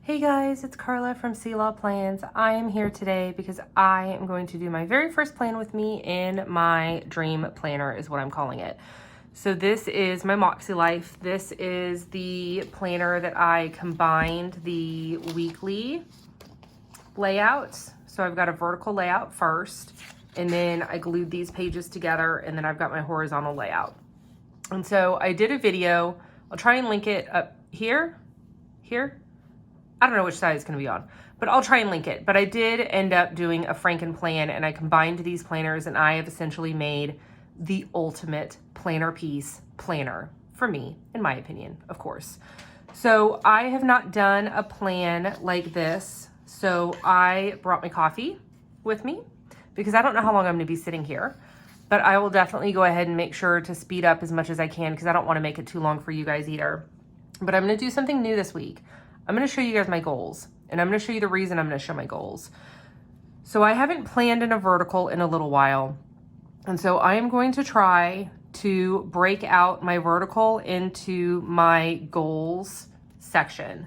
Hey guys, it's Carla from Sea Law Plans. I am here today because I am going to do my very first plan with me in my dream planner is what I'm calling it. So this is my MakseLife. This is the planner that I combined the weekly layouts. So I've got a vertical layout first, and then I glued these pages together, and then I've got my horizontal layout. And so I did a video. I'll try and link it up here. I don't know which side it's going to be on, but I'll try and link it. But I did end up doing a Franken plan, and I combined these planners, and I have essentially made the ultimate planner piece planner for me, in my opinion, of course. So I have not done a plan like this. So I brought my coffee with me because I don't know how long I'm going to be sitting here, but I will definitely go ahead and make sure to speed up as much as I can because I don't want to make it too long for you guys either. But I'm going to do something new this week. I'm going to show you guys my goals, and I'm going to show you the reason I'm going to show my goals. So I haven't planned in a vertical in a little while, and so I am going to try to break out my vertical into my goals section.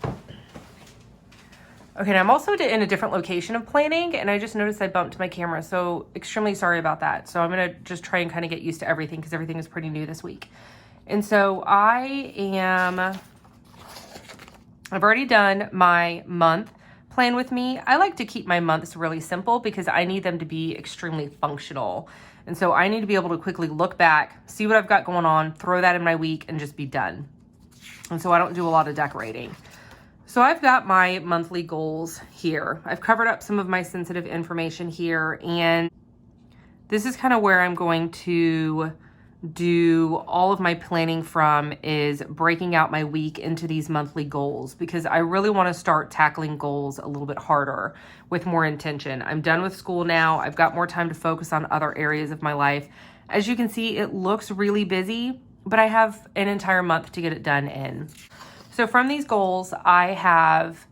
Okay, now I'm also in a different location of planning, and I just noticed I bumped my camera, so extremely sorry about that. So I'm going to just try and kind of get used to everything because everything is pretty new this week. And so I've already done my month plan with me. I like to keep my months really simple because I need them to be extremely functional. And so I need to be able to quickly look back, see what I've got going on, throw that in my week, and just be done. And so I don't do a lot of decorating. So I've got my monthly goals here. I've covered up some of my sensitive information here, and this is kind of where I'm going to do all of my planning from, is breaking out my week into these monthly goals, because I really want to start tackling goals a little bit harder with more intention. I'm done with school now. I've got more time to focus on other areas of my life. As you can see, it looks really busy, but I have an entire month to get it done in. So from these goals, I have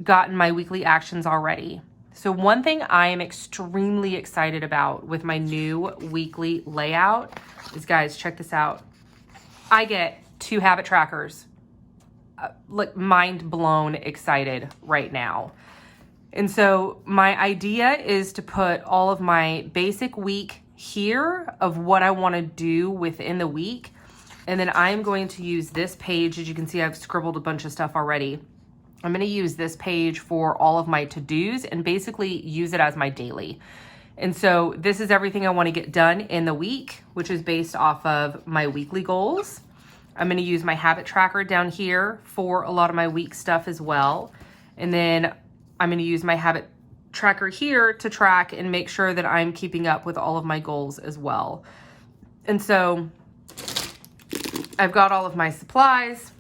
gotten my weekly actions already. So one thing I am extremely excited about with my new weekly layout is, guys, check this out. I get 2 habit trackers. Like, mind blown excited right now. And so my idea is to put all of my basic week here of what I want to do within the week. And then I'm going to use this page. As you can see, I've scribbled a bunch of stuff already. I'm going to use this page for all of my to-dos and basically use it as my daily. And so this is everything I want to get done in the week, which is based off of my weekly goals. I'm going to use my habit tracker down here for a lot of my week stuff as well. And then I'm going to use my habit tracker here to track and make sure that I'm keeping up with all of my goals as well. And so I've got all of my supplies.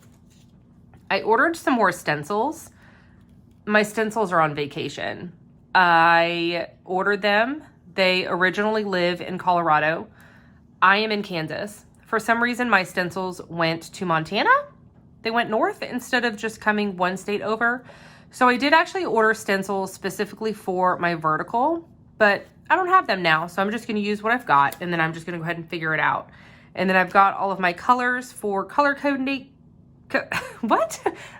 I ordered some more stencils. My stencils are on vacation. I ordered them. They originally live in Colorado. I am in Kansas. For some reason, my stencils went to Montana. They went north instead of just coming one state over. So I did actually order stencils specifically for my vertical, but I don't have them now. So I'm just going to use what I've got, and then I'm just going to go ahead and figure it out. And then I've got all of my colors for color coordinating.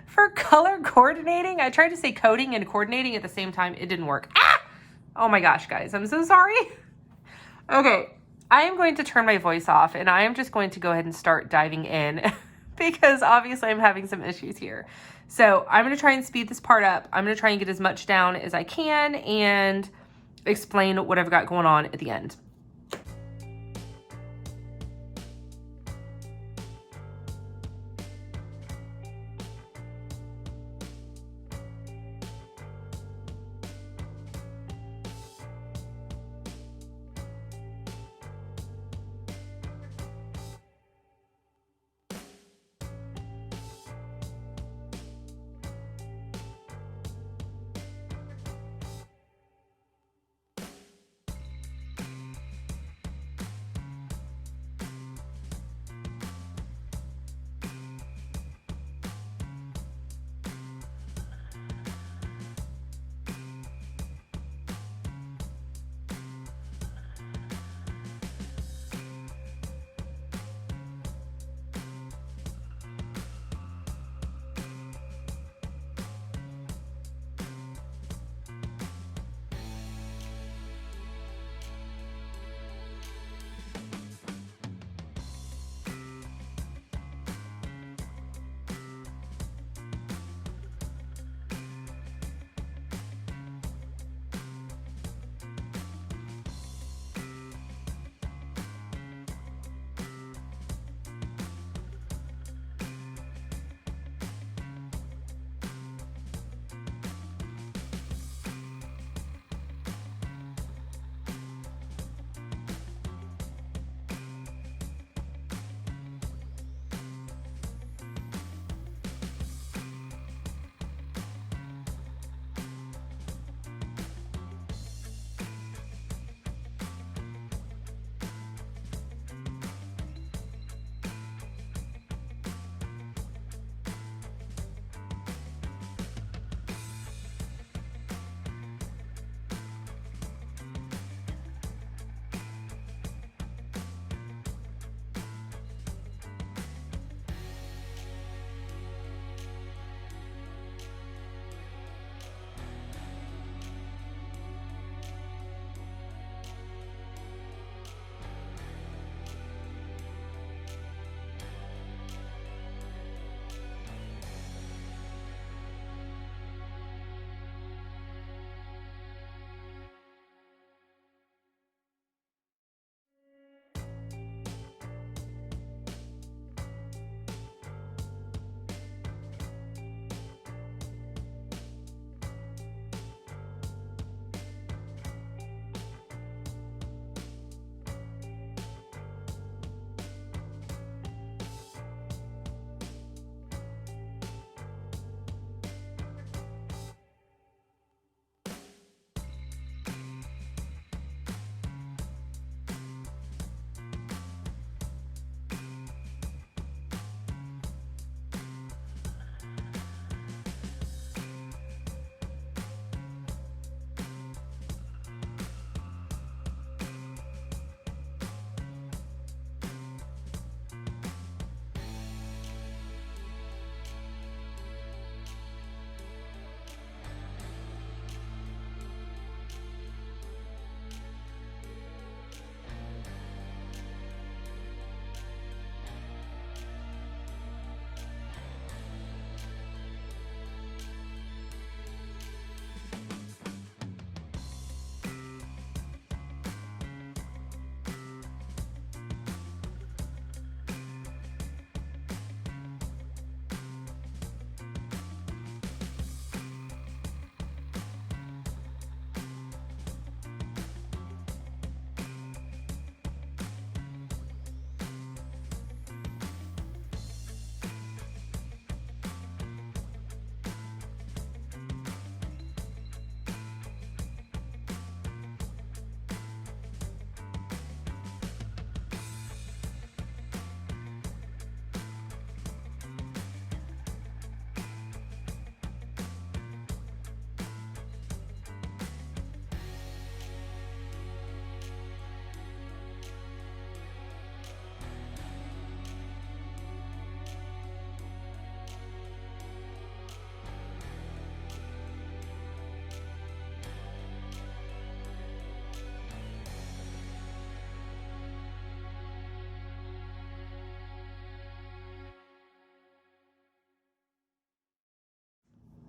For color coordinating? I tried to say coding and coordinating at the same time. It didn't work. Oh my gosh, guys, I'm so sorry. Okay, I am going to turn my voice off, and I am just going to go ahead and start diving in because obviously I'm having some issues here. So I'm going to try and speed this part up. I'm going to try and get as much down as I can and explain what I've got going on at the end.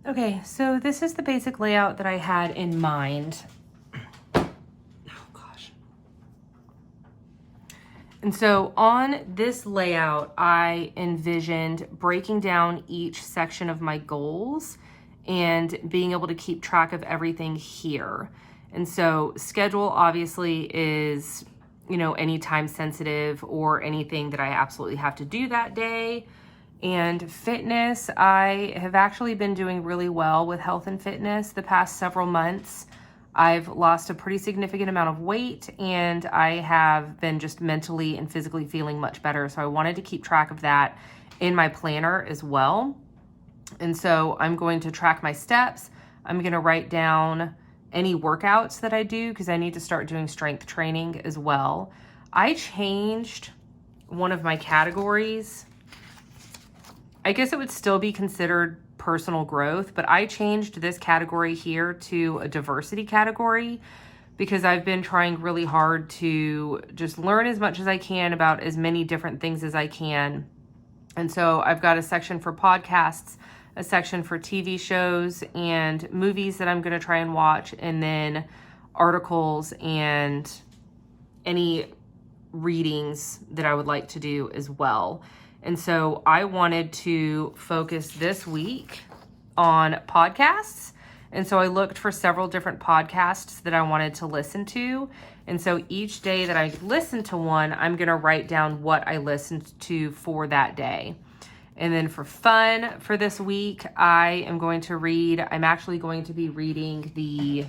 Okay, so this is the basic layout that I had in mind. Oh gosh. And so on this layout, I envisioned breaking down each section of my goals and being able to keep track of everything here. And so schedule obviously is, you know, any time sensitive or anything that I absolutely have to do that day. And fitness, I have actually been doing really well with health and fitness the past several months. I've lost a pretty significant amount of weight and I have been just mentally and physically feeling much better. So I wanted to keep track of that in my planner as well. And so I'm going to track my steps. I'm going to write down any workouts that I do because I need to start doing strength training as well. I changed one of my categories. I guess it would still be considered personal growth, but I changed this category here to a diversity category because I've been trying really hard to just learn as much as I can about as many different things as I can. And so I've got a section for podcasts, a section for TV shows and movies that I'm going to try and watch, and then articles and any readings that I would like to do as well. And so I wanted to focus this week on podcasts. And so I looked for several different podcasts that I wanted to listen to. And so each day that I listen to one, I'm going to write down what I listened to for that day. And then for fun for this week, I am going to read, I'm actually going to be reading the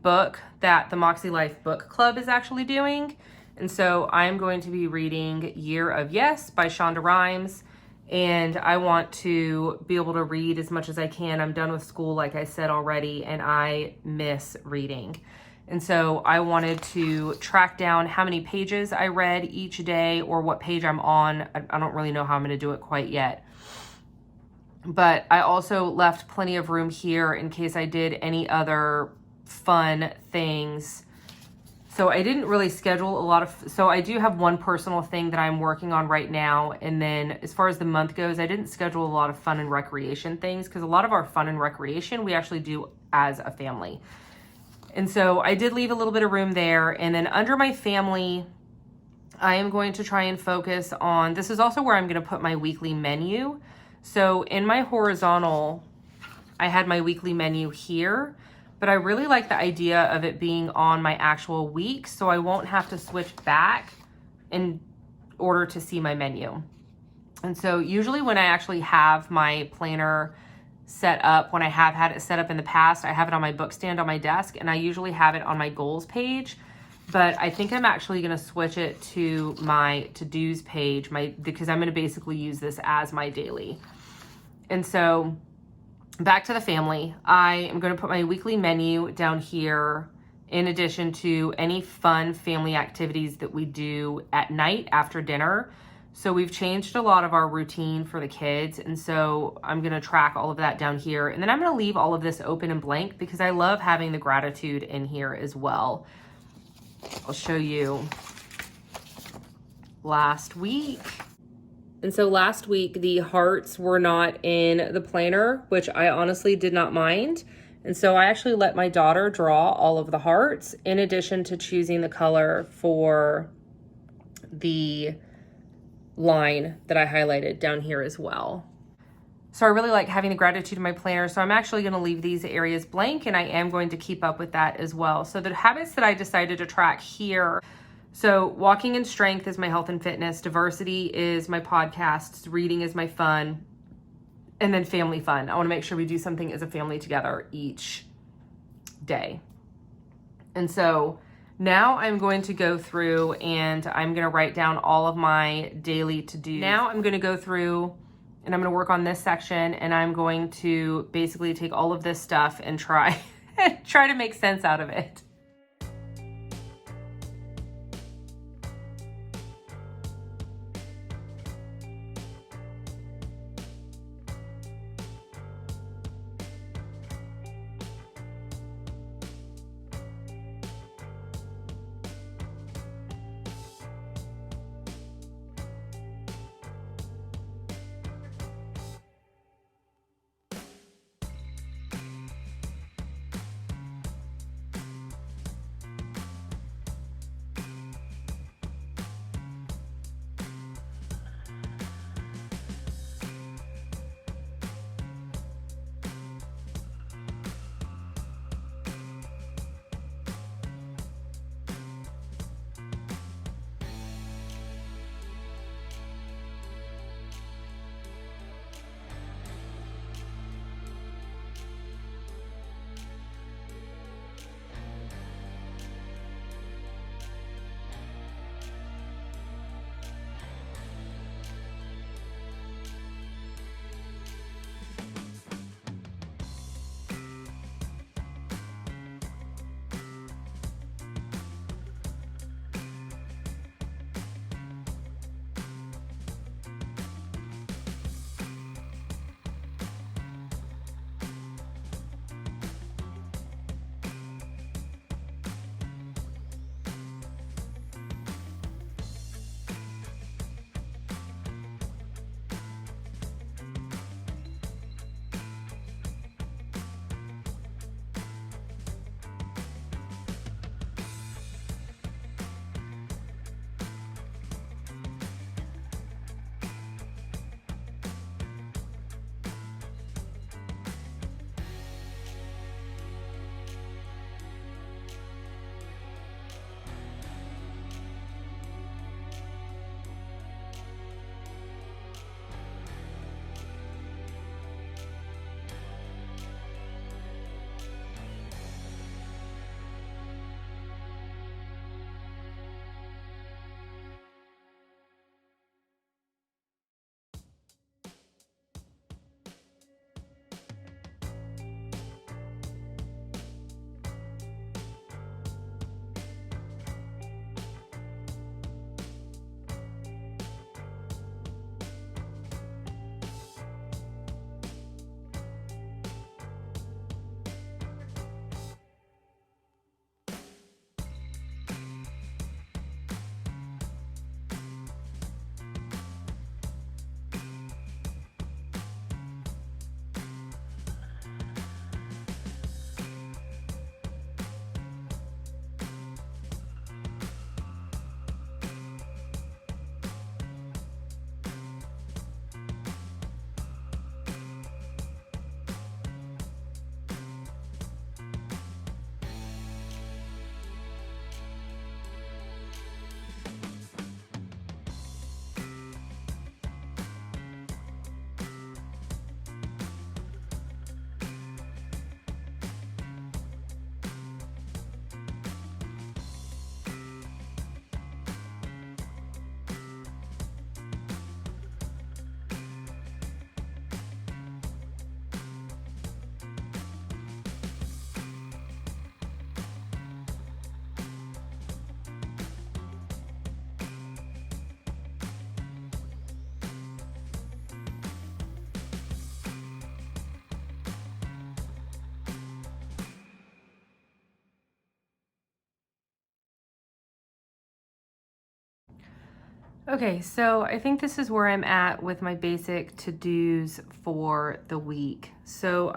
book that the MakseLife book club is actually doing. And so I'm going to be reading Year of Yes by Shonda Rhimes. And I want to be able to read as much as I can. I'm done with school, like I said already, and I miss reading. And so I wanted to track down how many pages I read each day or what page I'm on. I don't really know how I'm going to do it quite yet. But I also left plenty of room here in case I did any other fun things. So I didn't really schedule a lot of, so I do have one personal thing that I'm working on right now. And then as far as the month goes, I didn't schedule a lot of fun and recreation things because a lot of our fun and recreation we actually do as a family. And so I did leave a little bit of room there. And then under my family, I am going to try and focus on, this is also where I'm going to put my weekly menu. So in my horizontal, I had my weekly menu here, but I really like the idea of it being on my actual week, so I won't have to switch back in order to see my menu. And so usually when I actually have my planner set up, when I have had it set up in the past, I have it on my book stand on my desk, and I usually have it on my goals page. But I think I'm actually going to switch it to my to-dos page, because I'm going to basically use this as my daily. And so back to the family, I am going to put my weekly menu down here in addition to any fun family activities that we do at night after dinner. So we've changed a lot of our routine for the kids. And so I'm going to track all of that down here. And then I'm going to leave all of this open and blank because I love having the gratitude in here as well. I'll show you last week. And so last week, the hearts were not in the planner, which I honestly did not mind. And so I actually let my daughter draw all of the hearts in addition to choosing the color for the line that I highlighted down here as well. So I really like having the gratitude in my planner. So I'm actually going to leave these areas blank, and I am going to keep up with that as well. So the habits that I decided to track here. So walking and strength is my health and fitness. Diversity is my podcasts. Reading is my fun. And then family fun. I want to make sure we do something as a family together each day. And so now I'm going to go through and I'm going to write down all of my daily to-dos. Now I'm going to go through and I'm going to work on this section, and I'm going to basically take all of this stuff and try to make sense out of it. Okay, so I think this is where I'm at with my basic to-dos for the week. So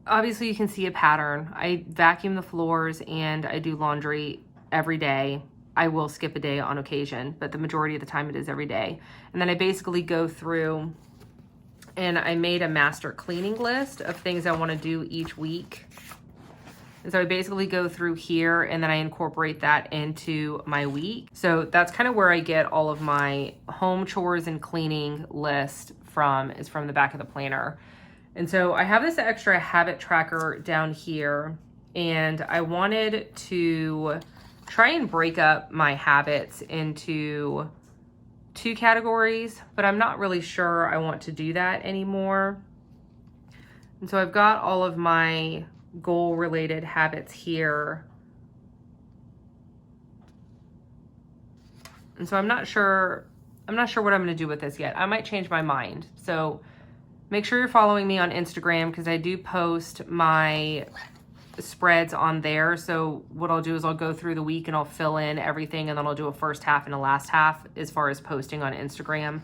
obviously you can see a pattern. I vacuum the floors and I do laundry every day. I will skip a day on occasion, but the majority of the time it is every day. And then I basically go through and I made a master cleaning list of things I want to do each week. And so I basically go through here and then I incorporate that into my week. So that's kind of where I get all of my home chores and cleaning list from, is from the back of the planner. And so I have this extra habit tracker down here, and I wanted to try and break up my habits into 2 categories, but I'm not really sure I want to do that anymore. And so I've got all of my goal related habits here. And so I'm not sure what I'm going to do with this yet. I might change my mind. So make sure you're following me on Instagram, because I do post my spreads on there. So what I'll do is I'll go through the week and I'll fill in everything, and then I'll do a first half and a last half as far as posting on Instagram.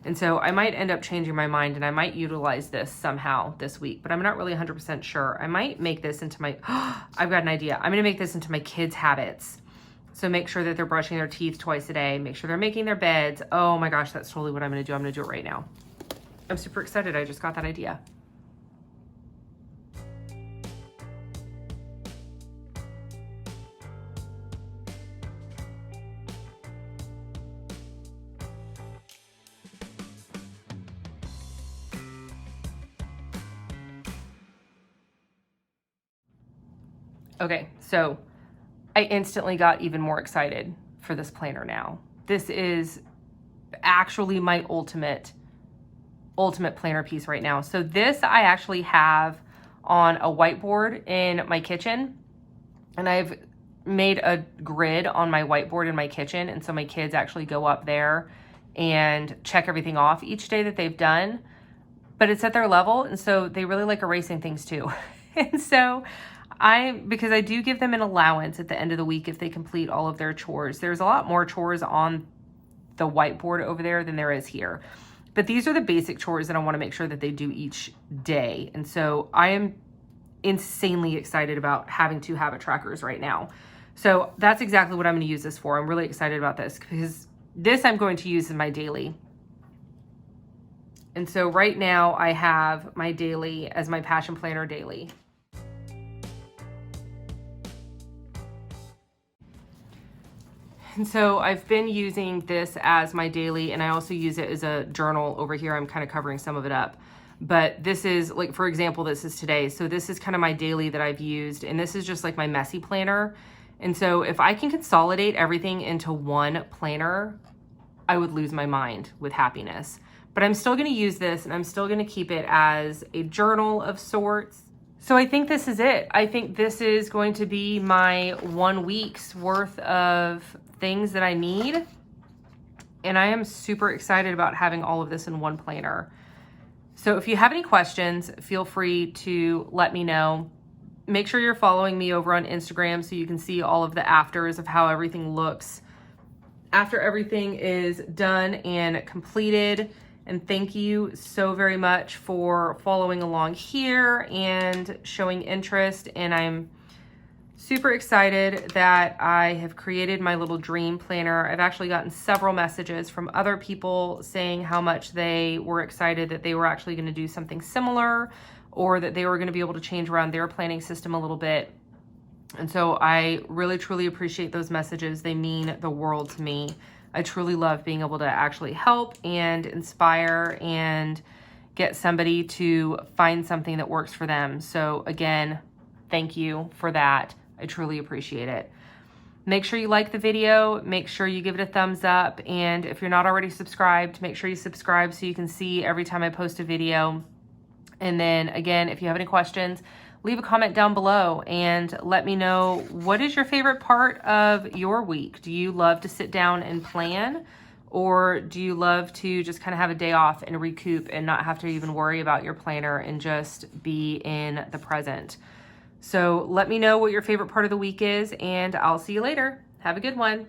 And so I might end up changing my mind and I might utilize this somehow this week, but I'm not really 100% sure. I might make this into my, I've got an idea. I'm going to make this into my kids' habits. So make sure that they're brushing their teeth twice a day. Make sure they're making their beds. Oh my gosh, that's totally what I'm going to do. I'm going to do it right now. I'm super excited. I just got that idea. Okay, so I instantly got even more excited for this planner now. This is actually my ultimate planner piece right now. So this I actually have on a whiteboard in my kitchen, and I've made a grid on my whiteboard in my kitchen, and so my kids actually go up there and check everything off each day that they've done, but it's at their level, and so they really like erasing things too. And so because I do give them an allowance at the end of the week if they complete all of their chores. There's a lot more chores on the whiteboard over there than there is here. But these are the basic chores that I want to make sure that they do each day. And so I am insanely excited about having 2 habit trackers right now. So that's exactly what I'm going to use this for. I'm really excited about this because this I'm going to use in my daily. And so right now I have my daily as my passion planner daily. And so I've been using this as my daily, and I also use it as a journal over here. I'm kind of covering some of it up. But this is, like, for example, this is today. So this is kind of my daily that I've used, and this is just like my messy planner. And so if I can consolidate everything into one planner, I would lose my mind with happiness. But I'm still going to use this, and I'm still going to keep it as a journal of sorts. So I think this is it. I think this is going to be my 1 week's worth of things that I need. And I am super excited about having all of this in one planner. So if you have any questions, feel free to let me know. Make sure you're following me over on Instagram so you can see all of the afters of how everything looks after everything is done and completed. And thank you so very much for following along here and showing interest. And I'm super excited that I have created my little dream planner. I've actually gotten several messages from other people saying how much they were excited that they were actually going to do something similar, or that they were going to be able to change around their planning system a little bit. And so I really, truly appreciate those messages. They mean the world to me. I truly love being able to actually help and inspire and get somebody to find something that works for them. So again, thank you for that. I truly appreciate it. Make sure you like the video. Make sure you give it a thumbs up. And if you're not already subscribed, make sure you subscribe so you can see every time I post a video. And then again, if you have any questions, leave a comment down below and let me know, what is your favorite part of your week? Do you love to sit down and plan, or do you love to just kind of have a day off and recoup and not have to even worry about your planner and just be in the present? So let me know what your favorite part of the week is, and I'll see you later. Have a good one.